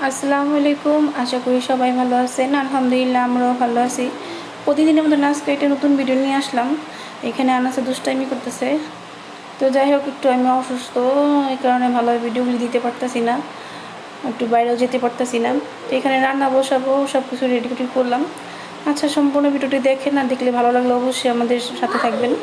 আসসালামু আলাইকুম। আশা করি সবাই ভালো আছেন। আলহামদুলিল্লাহ আমরাও ভালো আছি। প্রতিদিনের মতো আজকে একটা নতুন ভিডিও নিয়ে আসলাম। এখানে আনাসে দুষ্টাইমি করতেছে। তো যাই হোক, একটু আমি অসুস্থ, এই কারণে ভালো ভিডিওগুলি দিতে পারতেছি না, একটু বাইরেও যেতে পারতেছি না। তো এখানে রান্না বসাবো, সব কিছু রেডি করলাম। আচ্ছা, সম্পূর্ণ ভিডিওটি দেখেন, না দেখলে ভালো লাগলে অবশ্যই আমাদের সাথে থাকবেন।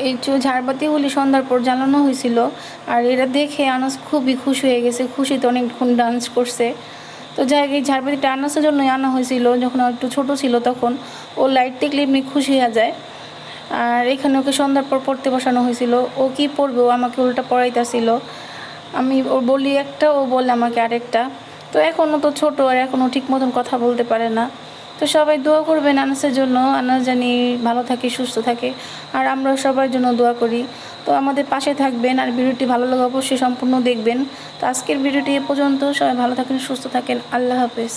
এই যে ঝাড়বাতিগুলি সন্ধ্যার পর জ্বালানো হয়েছিল, আর এটা দেখে আনাস খুবই খুশি হয়ে গেছে। খুশিতে অনেকক্ষণ ডান্স করছে। তো যাই হোক, এই ঝাড়বাতিটা আনাসের জন্যই আনা হয়েছিল। যখন একটু ছোট ছিল তখন ও লাইট দেখলে এমনি খুশি হয়ে যায়। আর এখানে ওকে সন্ধ্যার পর পড়তে বসানো হয়েছিল। ও কি পড়বে, ও আমাকে উল্টা পড়াইতেছিল। আমি ওর বলি একটা, ও বলে আমাকে আরেকটা। তো এখনও তো ছোট, আর এখনও ঠিক মতন কথা বলতে পারে না। তো সবাই দোয়া করবেন আনাসের জন্য, আনাস জানি ভালো থাকে, সুস্থ থাকে। আর আমরা সবার জন্য দোয়া করি। তো আমাদের পাশে থাকবেন, আর ভিডিওটি ভালো লাগে অবশ্যই সম্পূর্ণ দেখবেন। তো আজকের ভিডিওটি এ পর্যন্ত। সবাই ভালো থাকেন, সুস্থ থাকেন। আল্লাহ হাফেজ।